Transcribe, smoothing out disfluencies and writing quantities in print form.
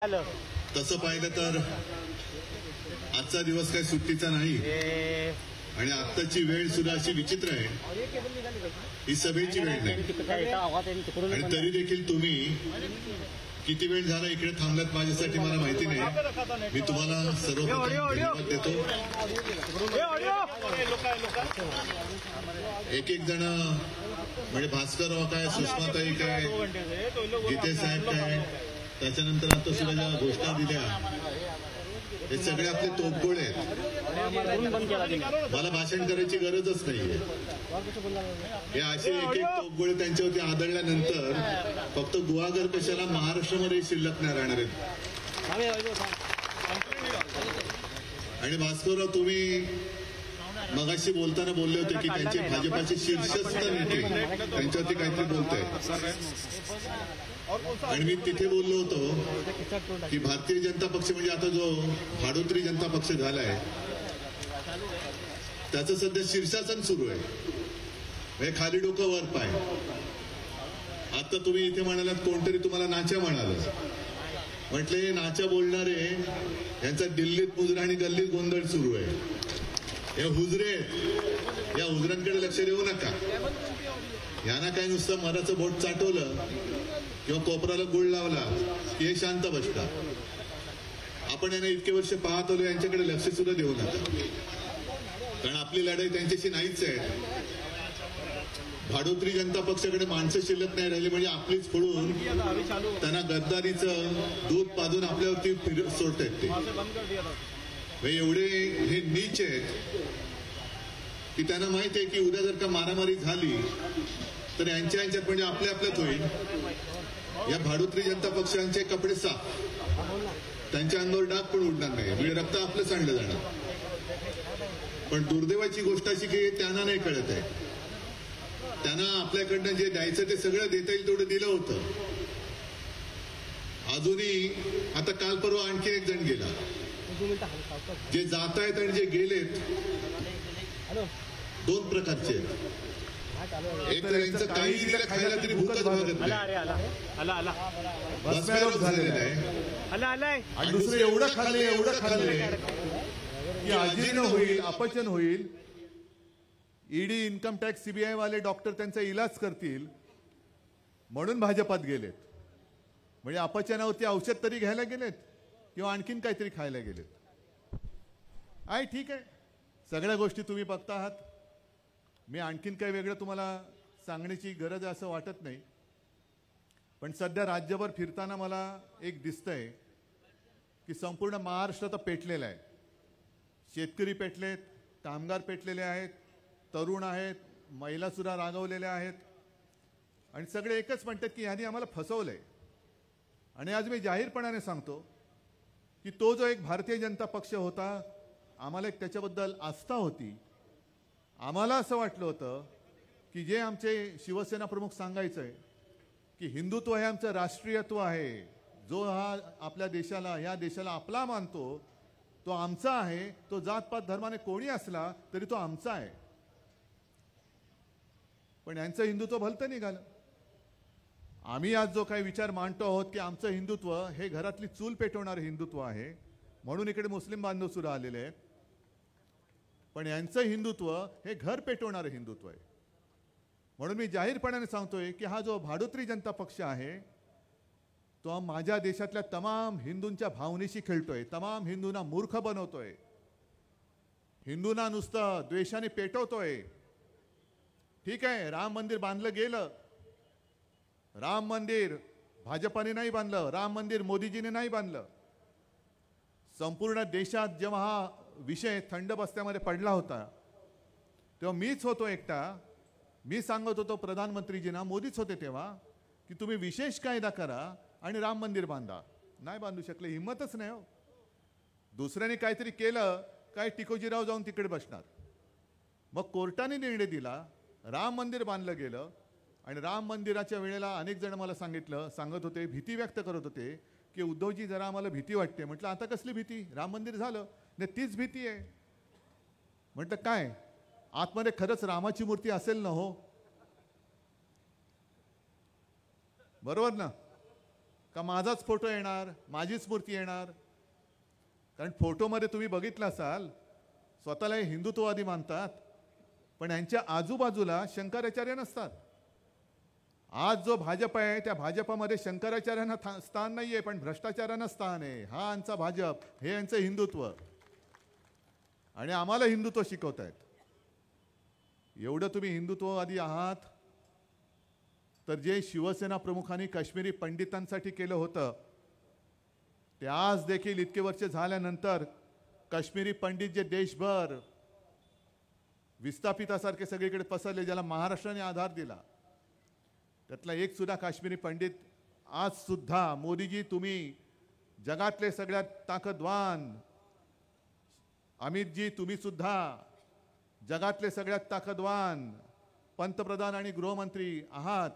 तसं पाहिलं तर आजचा दिवस काही सुट्टीचा नाही आणि आत्ताची वेळ सुद्धा अशी विचित्र आहे. ही सभेची वेळ नाही आणि तरी देखील तुम्ही किती वेळ झाला इकडे थांबलात माझ्यासाठी मला माहिती नाही. मी तुम्हाला सर्वप्रथम धन्यवाद देतो. एक एक जण म्हणजे भास्करराव काय, सुषमाताई काय, गीते साहेब काय, त्याच्यानंतर आता सुद्धा ज्या घोषणा दिल्या हे सगळे आपले तोफगोळे आहेत. मला भाषण करायची गरजच नाहीये. हे असे एक एक तोफगोळे त्यांच्यावरती आदळल्यानंतर फक्त गुहागर कशाला महाराष्ट्रामध्ये शिल्लक नाही राहणार आहेत. आणि भास्करराव तुम्ही मगाशी बोलताना बोलले होते की त्यांचे भाजपाचे शीर्षस्थ नेते त्यांच्यावरती काहीतरी बोलताय आणि मी तिथे बोललो होतो की भारतीय जनता पक्ष म्हणजे आता जो भाडोत्री जनता पक्ष झालाय त्याचं सध्या शीर्षासन सुरू आहे. म्हणजे खाली डोकं वर पाय. आता तुम्ही इथे म्हणालात कोणतरी तुम्हाला नाच्या म्हणालं. म्हटले नाच्या बोलणारे यांचा दिल्लीत मुजरा आणि गल्लीत गोंधळ सुरू आहे. हे हुजरे, या हुजऱ्यांकडे लक्ष देऊ नका. यांना काय नुसतं मराचं बोट चाटवलं किंवा कोपराला गुळ लावला की हे शांत बसतात. आपण यांना इतके वर्ष पाहत आलो, यांच्याकडे लक्ष सुद्धा देऊ नका. कारण आपली लढाई त्यांच्याशी नाहीच आहे. भाडोत्री जनता पक्षाकडे माणसं शिल्लक नाही राहिली म्हणजे आपलीच फोडून त्यांना गद्दारीचं दूध पाजून आपल्यावरती सोडतायत ते. एवढे हे नीच आहेत की त्यांना माहित आहे की उद्या जर का मारामारी झाली तर यांच्यात म्हणजे आपल्यात होईल. या भाडोत्री जनता पक्षांचे कपडे साफ, त्यांच्या अंगावर डाग पण उडणार नाही, म्हणजे रक्त आपलं सांडलं जाणार. पण दुर्दैवाची गोष्ट अशी की त्यांना नाही कळत आहे. त्यांना आपल्याकडनं जे द्यायचं ते सगळं देता येईल तेवढं दिलं होतं. अजूनही आता काल परवा आणखी एक जण गेला. जे जात आहेत आणि जे गेलेत दोन प्रकारचे आहेत. एक तर यांचं काही दिलं खायला तरी भूकच भागत नाही, झालेलं आहे. आणि दुसरं एवढं खाल्ले की अजीर्ण होईल, अपचन होईल. ईडी, इन्कम टॅक्स, सीबीआय वाले डॉक्टर त्यांचा इलाज करतील म्हणून भाजपात गेलेत. म्हणजे अपचनावरती औषध तरी घ्यायला गेलेत किंवा आणखीन काहीतरी खायला गेलेत. आहे ठीक आहे, सगळ्या गोष्टी तुम्ही बघता आहात. मी आणखीन काही वेगळं तुम्हाला सांगण्याची गरज आहे असं वाटत नाही. पण सध्या राज्यभर फिरताना मला एक दिसतंय की संपूर्ण महाराष्ट्र आता पेटलेला आहे. शेतकरी पेटलेत, कामगार पेटलेले आहेत, तरुण आहेत, महिला सुद्धा रागवलेल्या आहेत आणि सगळे एकच म्हणतात की ह्यांनी आम्हाला फसवलंय. आणि आज मी जाहीरपणाने सांगतो की तो जो एक भारतीय जनता पक्ष होता, आम्हाला एक त्याच्याबद्दल आस्था होती. आम्हाला असं वाटलं होतं की जे आमचे शिवसेना प्रमुख सांगायचं आहे की हिंदुत्व हे आमचं राष्ट्रीयत्व आहे, जो हा आपल्या देशाला, ह्या देशाला आपला मानतो तो आमचा आहे. तो जातपात धर्माने कोणी असला तरी तो आमचा आहे. पण यांचं हिंदुत्व भलतं निघालं. आम्ही आज जो काही विचार मांडतो आहोत की आमचं हिंदुत्व हे घरातली चूल पेटवणारं हिंदुत्व आहे, म्हणून इकडे मुस्लिम बांधव सुद्धा आलेले आहेत. पण यांचं हिंदुत्व हे घर पेटवणारं हिंदुत्व आहे. म्हणून मी जाहीरपणाने सांगतोय की हा जो भाडोत्री जनता पक्ष आहे तो माझ्या देशातल्या तमाम हिंदूंच्या भावनेशी खेळतोय, तमाम हिंदूंना मूर्ख बनवतोय, हिंदूंना नुसतं द्वेषाने पेटवतोय. ठीक आहे, राम मंदिर बांधलं गेलं. राम मंदिर भाजपाने नाही बांधलं, राम मंदिर मोदीजीने नाही बांधलं. संपूर्ण देशात जेव्हा हा विषय थंड बस्त्यामध्ये पडला होता तेव्हा मीच होतो एकटा. मी सांगत होतो प्रधानमंत्रीजींना, मोदीच होते तेव्हा, की तुम्ही विशेष कायदा करा आणि राम मंदिर बांधा. नाही बांधू शकले, हिंमतच नाही हो. दुसऱ्याने काहीतरी केलं काय टिकोजीराव जाऊन तिकडे बसणार. मग कोर्टाने निर्णय दिला, राम मंदिर बांधलं गेलं. आणि राम मंदिराच्या वेळेला अनेक जण मला सांगत होते, भीती व्यक्त करत होते की उद्धवजी जरा आम्हाला भीती वाटते. म्हटलं आता कसली भीती, राम मंदिर झालं नाही, तीच भीती आहे. म्हटलं काय आतमध्ये खरंच रामाची मूर्ती असेल ना हो, बरोबर ना. का माझाच फोटो येणार, माझीच मूर्ती येणार? कारण फोटोमध्ये तुम्ही बघितलं असाल स्वतःला हे हिंदुत्ववादी मानतात, पण यांच्या आजूबाजूला शंकराचार्य नसतात. आज जो भाजप आहे त्या भाजपामध्ये शंकराचार्यांना स्थान नाहीये, पण भ्रष्टाचारांना स्थान आहे. हा यांचा भाजप, हे यांचं हिंदुत्व. आणि आम्हाला हिंदुत्व शिकवतायत. एवढं तुम्ही हिंदुत्ववादी आहात तर जे शिवसेना प्रमुखांनी काश्मीरी पंडितांसाठी केलं होतं ते आज देखील इतके वर्ष झाल्यानंतर काश्मीरी पंडित जे देशभर विस्थापितासारखे सगळीकडे पसरले, ज्याला महाराष्ट्राने आधार दिला, त्यातला एक सुद्धा काश्मीरी पंडित आज सुद्धा मोदीजी तुम्ही जगातले सगळ्यात ताकदवान, अमितजी तुम्ही सुद्धा जगातले सगळ्यात ताकदवान पंतप्रधान आणि गृहमंत्री आहात,